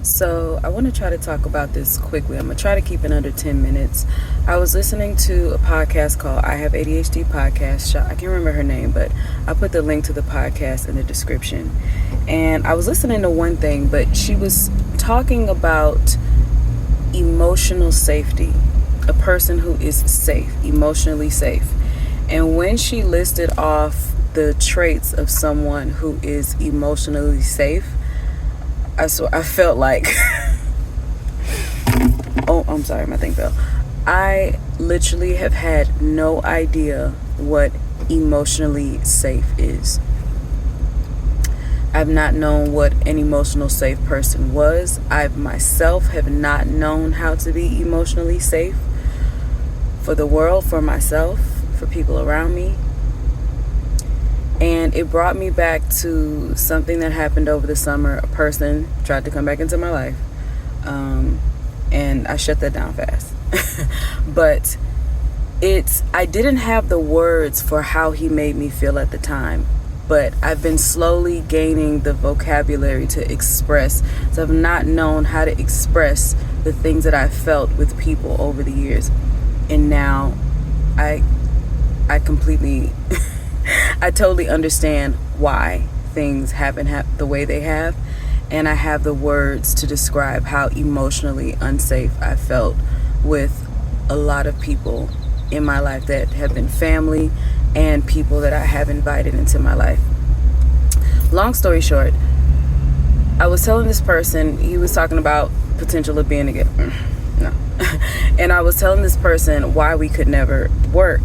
So I want to try to talk about this quickly. I'm going to try to keep it under 10 minutes. I was listening to a podcast called I Have ADHD podcast. I can't remember her name, but I put the link to the podcast in the description. And I was listening to one thing, but she was talking about emotional safety, a person who is safe, emotionally safe. And when she listed off the traits of someone who is emotionally safe, I felt like oh, I'm sorry, my thing fell. I literally have had no idea what emotionally safe is. I've not known what an emotional safe person was. I myself have not known how to be emotionally safe for the world, for myself, for people around me. And it brought me back to something that happened over the summer. A person tried to come back into my life. And I shut that down fast. But I didn't have the words for how he made me feel at the time. But I've been slowly gaining the vocabulary to express. So I've not known how to express the things that I felt with people over the years. And now I completely... I totally understand why things haven't happened the way they have, and I have the words to describe how emotionally unsafe I felt with a lot of people in my life that have been family and people that I have invited into my life. Long story short, I was telling this person, he was talking about potential of being together. No. And I was telling this person why we could never work.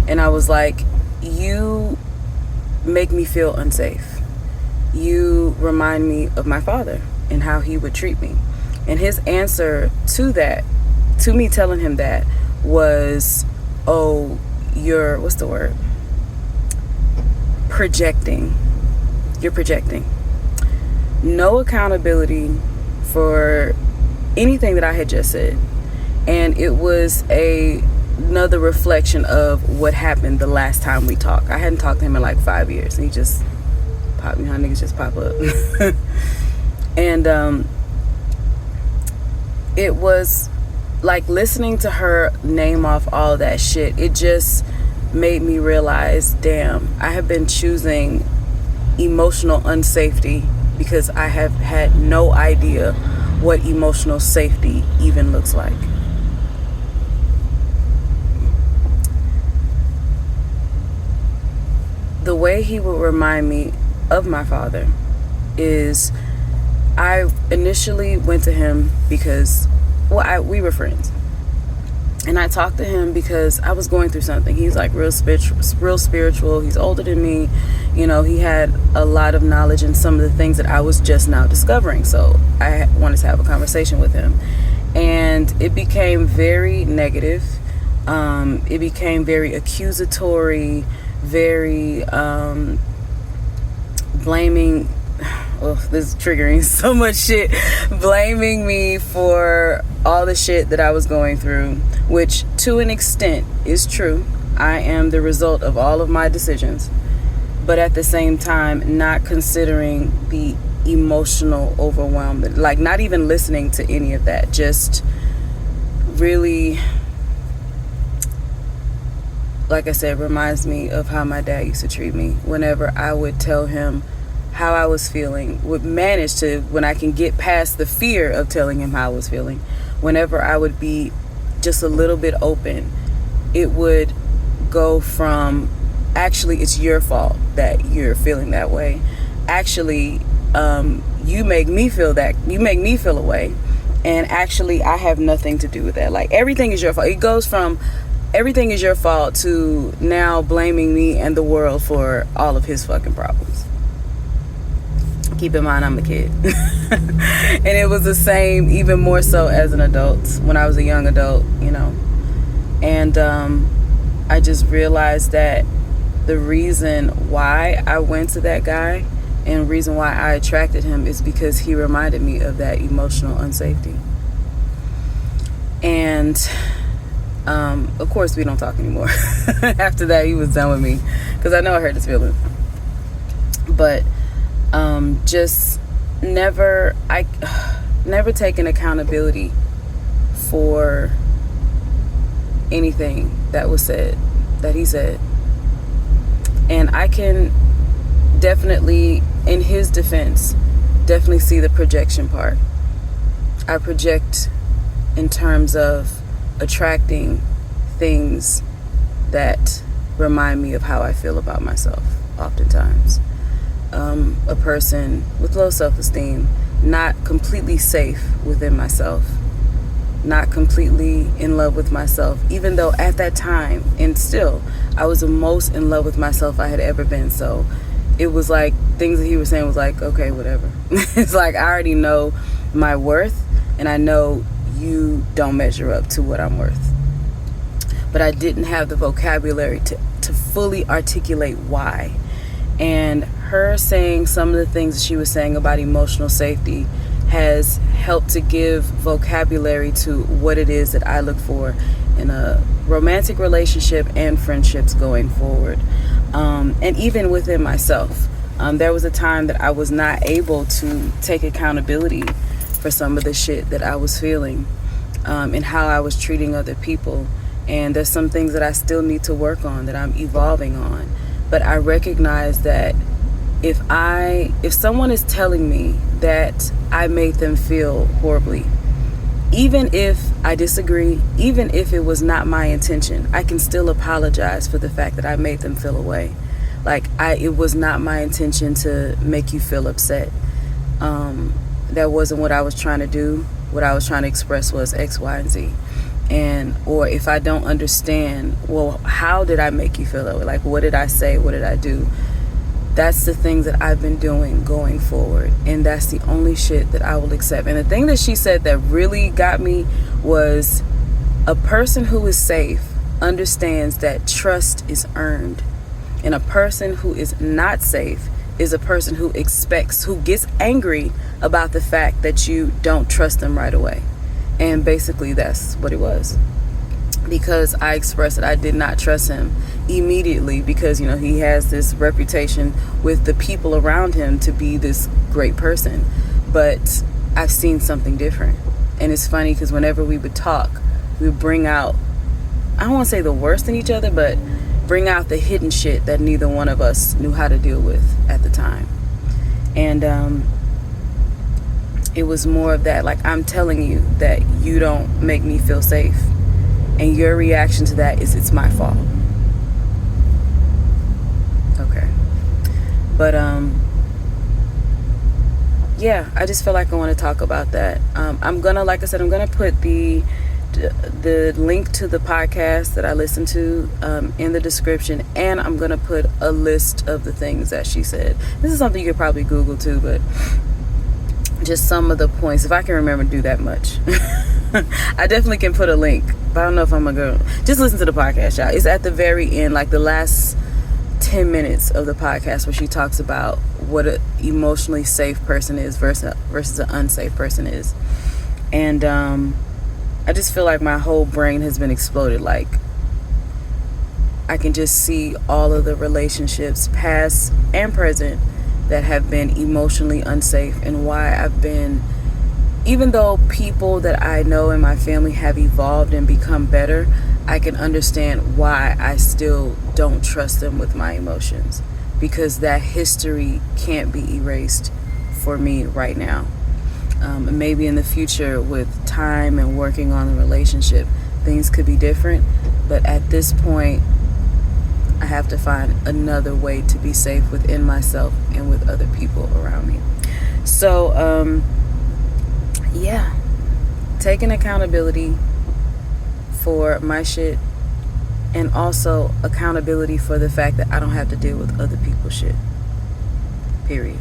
And I was like, you make me feel unsafe. You remind me of my father and how he would treat me. And his answer to that, to me telling him that, was, oh, you're, what's the word? Projecting. You're projecting. No accountability for anything that I had just said. And it was another reflection of what happened the last time we talked. I hadn't talked to him in like 5 years, and he just popped me. How niggas just pop up. And it was like listening to her name off all that shit. It just made me realize, damn, I have been choosing emotional unsafety because I have had no idea what emotional safety even looks like. The way he would remind me of my father is, I initially went to him because, we were friends. And I talked to him because I was going through something. He's like real spiritual. He's older than me. You know, he had a lot of knowledge in some of the things that I was just now discovering. So I wanted to have a conversation with him. And it became very negative. It became very accusatory, very blaming. Oh, this is triggering so much shit. Blaming me for all the shit that I was going through, which to an extent is true. I am the result of all of my decisions, but at the same time not considering the emotional overwhelm, like not even listening to any of that, just really, like I said, reminds me of how my dad used to treat me. Whenever I would tell him how I was feeling, would manage to, when I can get past the fear of telling him how I was feeling, whenever I would be just a little bit open, it would go from, actually, it's your fault that you're feeling that way. Actually, you make me feel that, you make me feel a way. And actually, I have nothing to do with that. Like, everything is your fault. It goes from everything is your fault to now blaming me and the world for all of his fucking problems. Keep in mind, I'm a kid. And it was the same, even more so as an adult, when I was a young adult, you know. And I just realized that the reason why I went to that guy and the reason why I attracted him is because he reminded me of that emotional unsafety. And of course, we don't talk anymore. After that, he was done with me because I know I hurt his feelings. But just never, never taken accountability for anything that was said, that he said. And I can definitely, in his defense, definitely see the projection part. I project in terms of attracting things that remind me of how I feel about myself, oftentimes. A person with low self-esteem, not completely safe within myself, not completely in love with myself, even though at that time, and still, I was the most in love with myself I had ever been. So it was like, things that he was saying was like, okay, whatever. It's like, I already know my worth, and I know you don't measure up to what I'm worth. But I didn't have the vocabulary to fully articulate why. And her saying some of the things that she was saying about emotional safety has helped to give vocabulary to what it is that I look for in a romantic relationship and friendships going forward. And even within myself. There was a time that I was not able to take accountability for some of the shit that I was feeling, and how I was treating other people. And there's some things that I still need to work on, that I'm evolving on. But I recognize that if someone is telling me that I made them feel horribly, even if I disagree, even if it was not my intention, I can still apologize for the fact that I made them feel away. Like, it was not my intention to make you feel upset. That wasn't what I was trying to do. What I was trying to express was X, Y, and Z. Or if I don't understand, well, how did I make you feel that way? Like, what did I say? What did I do? That's the things that I've been doing going forward. And that's the only shit that I will accept. And the thing that she said that really got me was, a person who is safe understands that trust is earned. And a person who is not safe is a person who gets angry about the fact that you don't trust them right away. And basically that's what it was. Because I expressed that I did not trust him immediately, because, you know, he has this reputation with the people around him to be this great person. But I've seen something different. And it's funny because whenever we would talk, we would bring out, I don't want to say the worst in each other, but bring out the hidden shit that neither one of us knew how to deal with at the time. And it was more of that, like, I'm telling you that you don't make me feel safe, and your reaction to that is it's my fault. Okay. But yeah, I just feel like I want to talk about that. I'm gonna, like I said, I'm gonna put the link to the podcast that I listened to in the description, and I'm gonna put a list of the things that she said. This is something you could probably Google too, but just some of the points, if I can remember to do that much. I definitely can put a link, but I don't know if I'm gonna go. Just listen to the podcast, y'all. It's at the very end, like the last 10 minutes of the podcast, where she talks about what an emotionally safe person is versus an unsafe person is. And I just feel like my whole brain has been exploded. Like, I can just see all of the relationships, past and present, that have been emotionally unsafe, and why I've been, even though people that I know in my family have evolved and become better, I can understand why I still don't trust them with my emotions, because that history can't be erased for me right now. Maybe in the future, with time and working on the relationship, things could be different, but at this point, I have to find another way to be safe within myself and with other people around me. So, yeah, taking accountability for my shit, and also accountability for the fact that I don't have to deal with other people's shit. Period.